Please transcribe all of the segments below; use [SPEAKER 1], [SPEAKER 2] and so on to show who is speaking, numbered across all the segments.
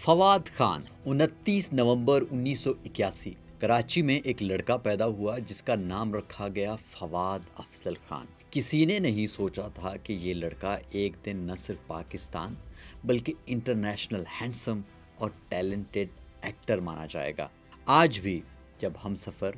[SPEAKER 1] फवाद खान 29 नवंबर 1981 कराची में एक लड़का पैदा हुआ जिसका नाम रखा गया फवाद अफजल खान। किसी ने नहीं सोचा था कि ये लड़का एक दिन न सिर्फ पाकिस्तान बल्कि इंटरनेशनल हैंडसम और टैलेंटेड एक्टर माना जाएगा। आज भी जब हमसफ़र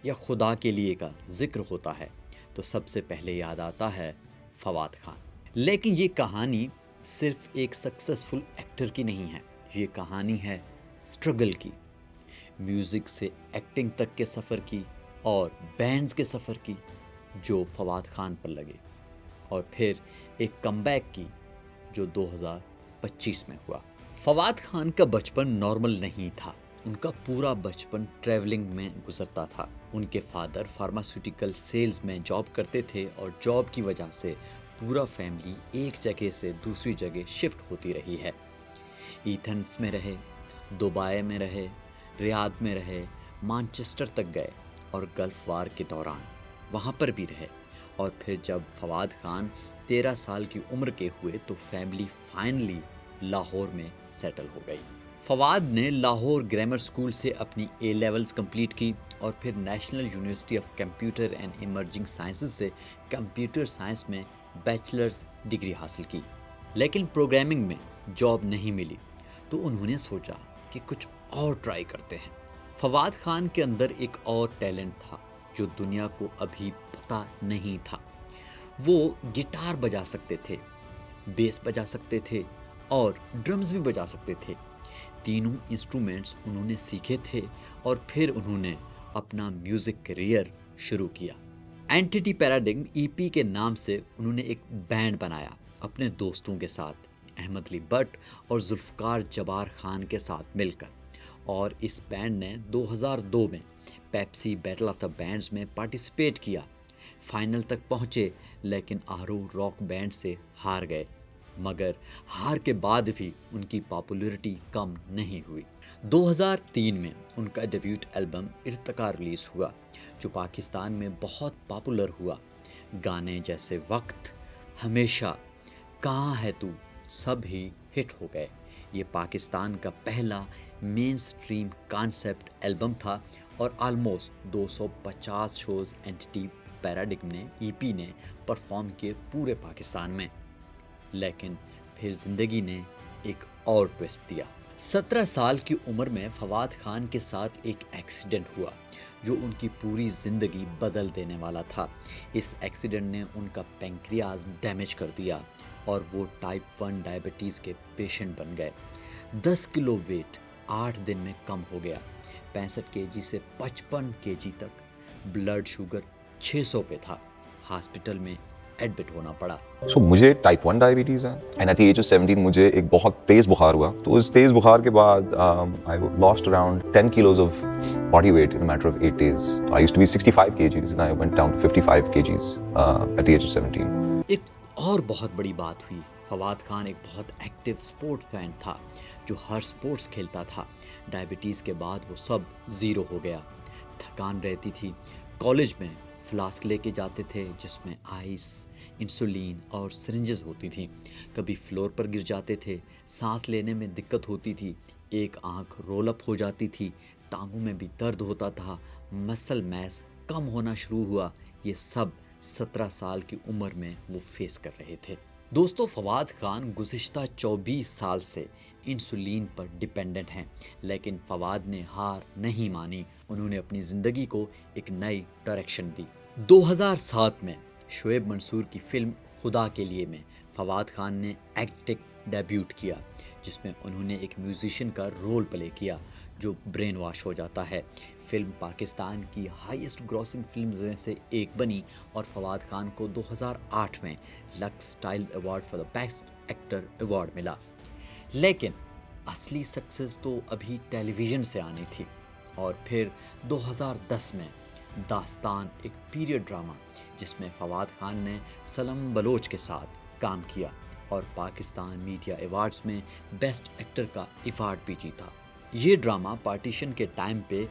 [SPEAKER 1] या खुदा के लिए का जिक्र होता है तो सबसे पहले याद आता है फवाद खान। लेकिन ये कहानी सिर्फ एक सक्सेसफुल एक्टर की नहीं है, ये कहानी है स्ट्रगल की, म्यूज़िक से एक्टिंग तक के सफ़र की और बैंड्स के सफ़र की जो फवाद खान पर लगे, और फिर एक कमबैक की जो 2025 में हुआ। फवाद खान का बचपन नॉर्मल नहीं था। उनका पूरा बचपन ट्रैवलिंग में गुजरता था। उनके फादर फार्मास्यूटिकल सेल्स में जॉब करते थे और जॉब की वजह से पूरा फैमिली एक जगह से दूसरी जगह शिफ्ट होती रही है। एथेंस में रहे, दुबई में रहे, रियाद में रहे, मैनचेस्टर तक गए और गल्फ वार के दौरान वहाँ पर भी रहे। और फिर जब फवाद खान 13 साल की उम्र के हुए तो फैमिली फाइनली लाहौर में सेटल हो गई। फवाद ने लाहौर ग्रामर स्कूल से अपनी ए लेवल्स कंप्लीट की और फिर national university of computer and emerging sciences से कंप्यूटर साइंस में बैचलर्स डिग्री हासिल की। लेकिन प्रोग्रामिंग में जॉब नहीं मिली तो उन्होंने सोचा कि कुछ और ट्राई करते हैं। फवाद खान के अंदर एक और टैलेंट था जो दुनिया को अभी पता नहीं था। वो गिटार बजा सकते थे, बेस बजा सकते थे और ड्रम्स भी बजा सकते थे। तीनों इंस्ट्रूमेंट्स उन्होंने सीखे थे और फिर उन्होंने अपना म्यूज़िक करियर शुरू किया। एंटिटी पैराडिग्म ईपी के नाम से उन्होंने एक बैंड बनाया अपने दोस्तों के साथ, अहमद अली भट्ट और जुल्फ़कार जबार खान के साथ मिलकर, और इस बैंड ने 2002 में Pepsi battle of the bands में पार्टिसिपेट किया। फाइनल तक पहुँचे लेकिन आरू रॉक बैंड से हार गए, मगर हार के बाद भी उनकी पॉपुलैरिटी कम नहीं हुई। 2003 में उनका डेब्यूट एल्बम इर्तिका रिलीज़ हुआ जो पाकिस्तान में बहुत पॉपुलर हुआ। गाने जैसे वक्त, हमेशा, कहाँ है तू सब ही हिट हो गए। ये पाकिस्तान का पहला मेन स्ट्रीम कॉन्सेप्ट एल्बम था और ऑलमोस्ट 250 शोज़ एंटिटी पैराडिग्म ने ईपी ने परफॉर्म किए पूरे पाकिस्तान में। लेकिन फिर ज़िंदगी ने एक और ट्विस्ट दिया। 17 साल की उम्र में फवाद खान के साथ एक एक्सीडेंट हुआ जो उनकी पूरी ज़िंदगी बदल देने वाला था। इस एक्सीडेंट ने उनका पैंक्रियाज डैमेज कर दिया और वो टाइप 1 डायबिटीज़ के पेशेंट बन गए। 10 किलो वेट 8 दिन में कम हो गया। 65 केजी से 55 केजी तक। ब्लड शुगर 600 पे था। हॉस्पिटल में एडमिट होना पड़ा।
[SPEAKER 2] मुझे टाइप 1 डायबिटीज़ है and at the age of 17 मुझे एक बहुत तेज़ बुखार हुआ। तो उस तेज़ बुखार के बाद I lost around 10 kilos of body weight in a matter of 8 days. I used to be 65 kgs and I went down to 55 kgs at the age of 17.
[SPEAKER 1] एक और बहुत बड़ी बात हुई। फवाद खान एक बहुत एक्टिव स्पोर्ट्स मैन था जो हर स्पोर्ट्स खेलता था। डायबिटीज़ के बाद वो सब ज़ीरो हो गया। थकान रहती थी। कॉलेज में फ्लास्क लेके जाते थे जिसमें आइस, इंसुलिन और सिरिंजेस होती थी। कभी फ्लोर पर गिर जाते थे, सांस लेने में दिक्कत होती थी, एक आंख रोल अप हो जाती थी, टांगों में भी दर्द होता था, मसल मैस कम होना शुरू हुआ। ये सब 17 साल की उम्र में वो फेस कर रहे थे। दोस्तों, फवाद खान गुज़िश्ता 24 साल से इंसुलिन पर डिपेंडेंट हैं, लेकिन फवाद ने हार नहीं मानी। उन्होंने अपनी ज़िंदगी को एक नई डायरेक्शन दी। 2007 में शोएब मंसूर की फिल्म खुदा के लिए में फवाद खान ने एक्टिंग डेब्यूट किया जिसमें उन्होंने एक म्यूजिशियन का रोल प्ले किया जो ब्रेन वॉश हो जाता है। फिल्म पाकिस्तान की हाईएस्ट ग्रॉसिंग फिल्म्स में से एक बनी और फवाद खान को 2008 में lux style award for the best actor award मिला। लेकिन असली सक्सेस तो अभी टेलीविज़न से आनी थी। और फिर 2010 में दास्तान, एक पीरियड ड्रामा जिसमें फवाद खान ने सलम बलोच के साथ काम किया और पाकिस्तान मीडिया अवार्ड्स में बेस्ट एक्टर का अवार्ड भी जीता। ये ड्रामा पार्टीशन के टाइम पे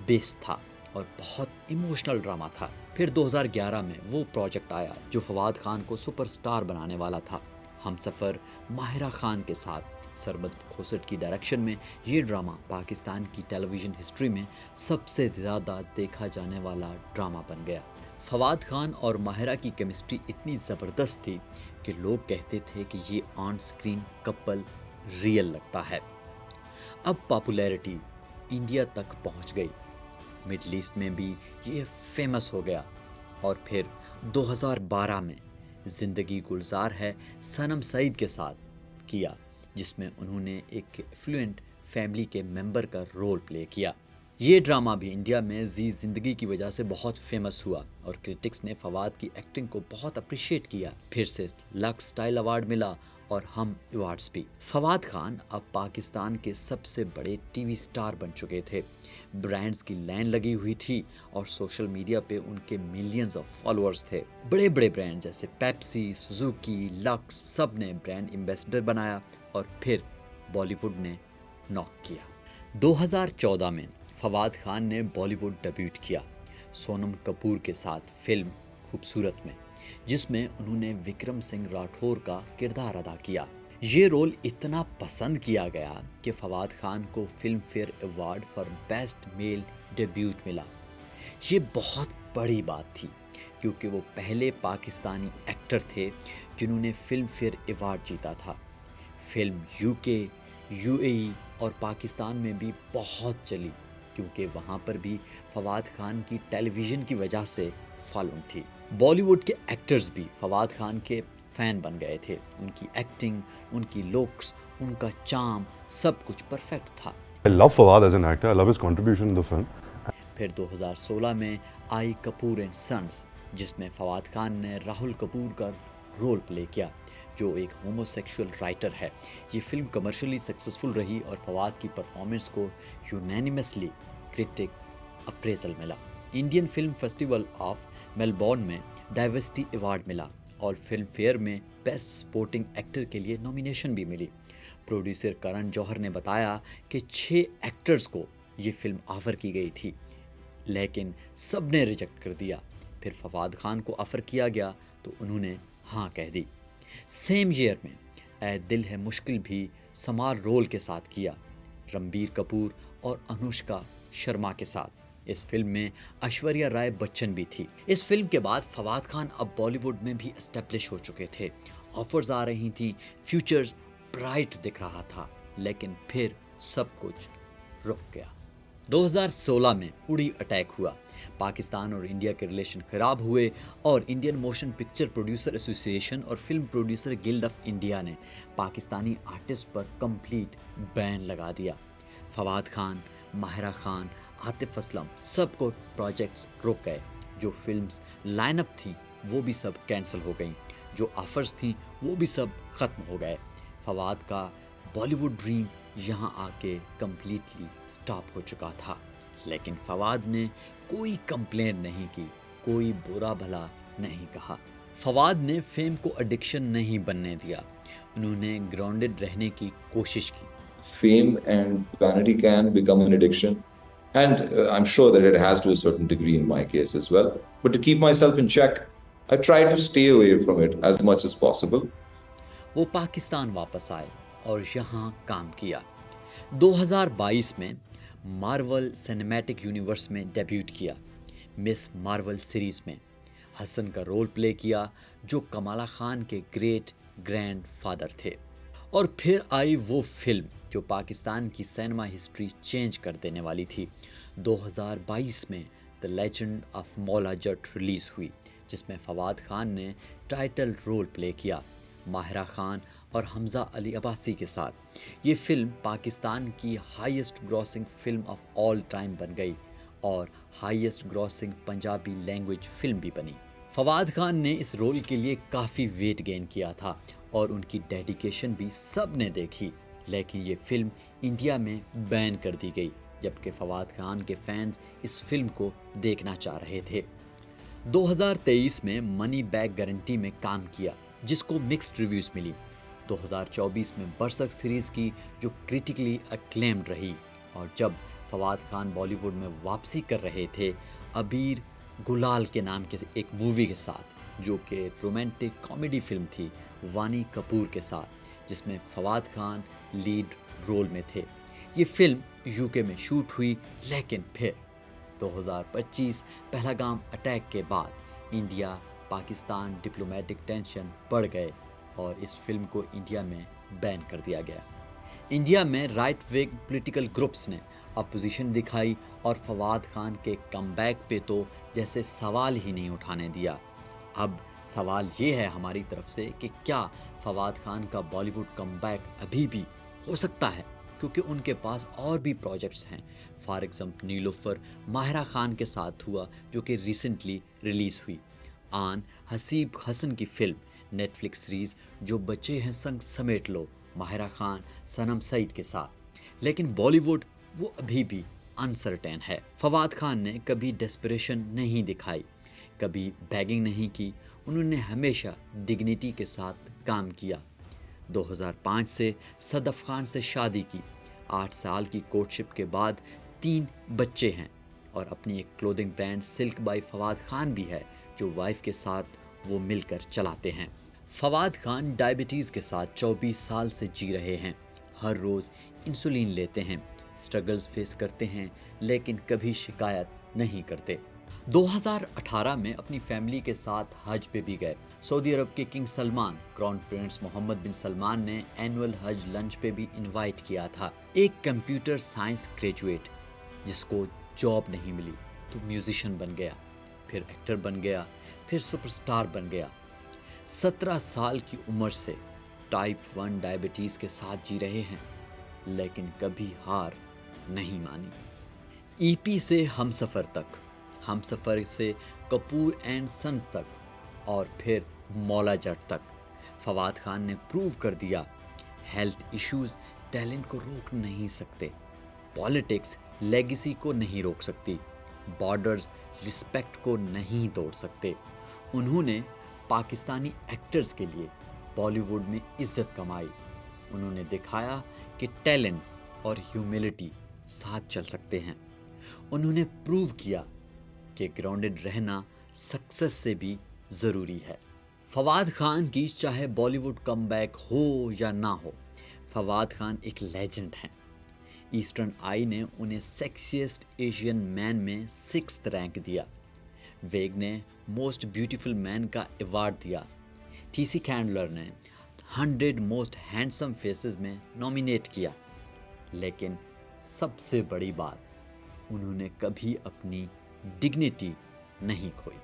[SPEAKER 1] बेस्ड था और बहुत इमोशनल ड्रामा था। फिर 2011 में वो प्रोजेक्ट आया जो फवाद खान को सुपरस्टार बनाने वाला था। हमसफ़र माहिरा खान के साथ सरमद खोसट की डायरेक्शन में ये ड्रामा पाकिस्तान की टेलीविज़न हिस्ट्री में सबसे ज़्यादा देखा जाने वाला ड्रामा बन गया। फवाद खान और माहिरा की केमिस्ट्री इतनी ज़बरदस्त थी कि लोग कहते थे कि ये ऑन स्क्रीन कपल रियल लगता है। अब पॉपुलैरिटी इंडिया तक पहुंच गई, मिडल ईस्ट में भी ये फेमस हो गया और फिर 2012 में ज़िंदगी गुलजार है सनम सईद के साथ किया, जिसमें उन्होंने एक एफ्लुएंट फैमिली के मेंबर का रोल प्ले किया। ये ड्रामा भी इंडिया में जी ज़िंदगी की वजह से बहुत फेमस हुआ और क्रिटिक्स ने फवाद की एक्टिंग को बहुत अप्रिशिएट किया। फिर से लक्स स्टाइल अवार्ड मिला और हम अवार्ड्स भी। फवाद खान अब पाकिस्तान के सबसे बड़े टीवी स्टार बन चुके थे। ब्रांड्स की लाइन लगी हुई थी और सोशल मीडिया पे उनके मिलियंस ऑफ फॉलोअर्स थे। बड़े बड़े ब्रांड जैसे पेप्सी, सुजुकी, लक्स सब ने ब्रांड एम्बेसडर बनाया और फिर बॉलीवुड ने नॉक किया। 2014 में फवाद खान ने बॉलीवुड डेब्यूट किया सोनम कपूर के साथ फिल्म खूबसूरत में, जिसमें उन्होंने विक्रम सिंह राठौर का किरदार अदा किया। ये रोल इतना पसंद किया गया कि फवाद खान को film fair award for best male debut मिला। ये बहुत बड़ी बात थी क्योंकि वो पहले पाकिस्तानी एक्टर थे जिन्होंने फिल्म फेयर अवार्ड जीता था। फिल्म यूके, यूएई और पाकिस्तान में भी बहुत चली क्योंकि वहाँ पर भी फवाद खान की टेलीविज़न की वजह से फॉलोइंग थी। बॉलीवुड के एक्टर्स भी फवाद खान के फ़ैन बन गए थे। उनकी एक्टिंग, उनकी लुक्स, उनका चार्म सब कुछ परफेक्ट था।
[SPEAKER 3] I love Fawad as an actor. I love his contribution in the film.
[SPEAKER 1] फिर 2016 में आई कपूर एंड सन्स, जिसमें फवाद खान ने राहुल कपूर का रोल प्ले किया जो एक होमोसेक्सुअल राइटर है। ये फिल्म कमर्शियली सक्सेसफुल रही और फवाद की परफॉर्मेंस को यूनैनिमसली क्रिटिक अप्रेजल मिला। Indian film festival of Melbourne में डाइवर्सिटी अवार्ड मिला और फिल्म फेयर में बेस्ट सपोर्टिंग एक्टर के लिए नॉमिनेशन भी मिली। प्रोड्यूसर करण जौहर ने बताया कि 6 एक्टर्स को ये फिल्म ऑफ़र की गई थी लेकिन सब ने रिजेक्ट कर दिया। फिर फवाद खान को ऑफ़र किया गया तो उन्होंने हाँ कह दी। सेम ईयर में ऐ दिल है मुश्किल भी समार रोल के साथ किया, रणबीर कपूर और अनुष्का शर्मा के साथ। इस फिल्म में ऐश्वर्या राय बच्चन भी थी। इस फिल्म के बाद फवाद खान अब बॉलीवुड में भी एस्टेब्लिश हो चुके थे। ऑफर्स आ रही थी, फ्यूचर्स ब्राइट दिख रहा था, लेकिन फिर सब कुछ रुक गया। 2016 में उड़ी अटैक हुआ, पाकिस्तान और इंडिया के रिलेशन ख़राब हुए और Indian motion picture producer association और film producer guild of India ने पाकिस्तानी आर्टिस्ट पर कंप्लीट बैन लगा दिया। फवाद खान, माहिरा खान, आतिफ असलम सबको प्रोजेक्ट्स रुक गए। जो फिल्म्स लाइनअप थी वो भी सब कैंसिल हो गई, जो ऑफर्स थी वो भी सब ख़त्म हो गए। फवाद का बॉलीवुड ड्रीम यहाँ आके कम्प्लीटली स्टॉप हो चुका था। लेकिन फवाद ने कोई कंप्लेंट नहीं की, कोई बुरा भला नहीं कहा। फवाद ने फेम को एडिक्शन नहीं बनने दिया, उन्होंने ग्राउंडेड रहने की कोशिश की।
[SPEAKER 4] Fame and vanity can become an addiction, and I'm sure that it has to a certain degree in my case as well. But to keep myself in check, I try to stay away from it as much as possible.
[SPEAKER 1] वो पाकिस्तान वापस आए और यहाँ काम किया। 2022 में Marvel cinematic universe में debut किया। मिस मार्वल सीरीज़ में हसन का रोल प्ले किया जो कमाला खान के ग्रेट ग्रैंड फादर थे। और फिर आई वो फिल्म जो पाकिस्तान की सिनेमा हिस्ट्री चेंज कर देने वाली थी। 2022 में the legend of Maula Jatt release हुई, जिसमें फवाद खान ने टाइटल रोल प्ले किया माहिरा खान और हमज़ा अली अब्बासी के साथ। ये फिल्म पाकिस्तान की highest grossing film of all time बन गई और highest grossing Punjabi language film भी बनी। फवाद खान ने इस रोल के लिए काफ़ी वेट गेन किया था और उनकी डेडिकेशन भी सब ने देखी, लेकिन ये फिल्म इंडिया में बैन कर दी गई, जबकि फवाद खान के फैंस इस फिल्म को देखना चाह रहे थे। 2023 में मनी बैक गारंटी में काम किया, जिसको मिक्स्ड रिव्यूज़ मिली। 2024 में बरसक सीरीज़ की जो क्रिटिकली अक्लेम्ड रही। और जब फवाद खान बॉलीवुड में वापसी कर रहे थे अबीर गुलाल के नाम के एक मूवी के साथ, जो कि रोमांटिक कॉमेडी फिल्म थी वानी कपूर के साथ, जिसमें फवाद खान लीड रोल में थे। ये फिल्म यूके में शूट हुई, लेकिन फिर 2025 पहलगाम अटैक के बाद इंडिया पाकिस्तान डिप्लोमेटिक टेंशन बढ़ गए और इस फिल्म को इंडिया में बैन कर दिया गया। इंडिया में राइट विंग पॉलिटिकल ग्रुप्स ने अपोजिशन दिखाई और फवाद खान के कमबैक पे तो जैसे सवाल ही नहीं उठाने दिया। अब सवाल ये है हमारी तरफ से कि क्या फवाद खान का बॉलीवुड कमबैक अभी भी हो सकता है, क्योंकि उनके पास और भी प्रोजेक्ट्स हैं। फॉर एग्जाम्पल नीलोफर माहिरा खान के साथ हुआ जो कि रिसेंटली रिलीज़ हुई। आन हसीब हसन की फिल्म नेटफ्लिक्स सीरीज़ जो बचे हैं संग समेट लो, माहिरा खान सनम सईद के साथ। लेकिन बॉलीवुड वो अभी भी अनसर्टेन है। फवाद खान ने कभी डेस्परेशन नहीं दिखाई, कभी बैगिंग नहीं की। उन्होंने हमेशा डिग्निटी के साथ काम किया। 2005 से सदफ खान से शादी की, 8 साल की कोर्टशिप के बाद 3 बच्चे हैं और अपनी एक clothing brand silk bye Fawad Khan भी है जो वाइफ के साथ वो मिलकर चलाते हैं। फवाद खान डायबिटीज़ के साथ 24 साल से जी रहे हैं। हर रोज़ इंसुलिन लेते हैं, स्ट्रगल्स फेस करते हैं, लेकिन कभी शिकायत नहीं करते। 2018 में अपनी फैमिली के साथ हज पे भी गए। सऊदी अरब के king Salman, crown prince Mohammed bin Salman ने एनुअल हज लंच पे भी इनवाइट किया था। एक कंप्यूटर साइंस ग्रेजुएट जिसको जॉब नहीं मिली तो म्यूजिशियन बन गया, फिर एक्टर बन गया, फिर सुपरस्टार बन गया। 17 साल की उम्र से टाइप 1 डायबिटीज़ के साथ जी रहे हैं, लेकिन कभी हार नहीं मानी। ईपी से हमसफ़र तक, हमसफ़र से कपूर एंड सन्स तक और फिर मौला जट तक फवाद खान ने प्रूव कर दिया हेल्थ इश्यूज़ टैलेंट को रोक नहीं सकते, पॉलिटिक्स लेगेसी को नहीं रोक सकती, बॉर्डर्स रिस्पेक्ट को नहीं तोड़ सकते। उन्होंने पाकिस्तानी एक्टर्स के लिए बॉलीवुड में इज्जत कमाई। उन्होंने दिखाया कि टैलेंट और ह्यूमिलिटी साथ चल सकते हैं। उन्होंने प्रूव किया कि ग्राउंडेड रहना सक्सेस से भी ज़रूरी है। फवाद खान की चाहे बॉलीवुड कमबैक हो या ना हो, फवाद खान एक लेजेंड हैं। ईस्टर्न आई ने उन्हें सेक्सिएस्ट एशियन मैन में 6th रैंक दिया। वेग ने मोस्ट ब्यूटीफुल मैन का अवार्ड दिया। टीसी कैंडलर ने 100 मोस्ट हैंडसम फेसेस में नॉमिनेट किया। लेकिन सबसे बड़ी बात, उन्होंने कभी अपनी डिग्निटी नहीं खोई।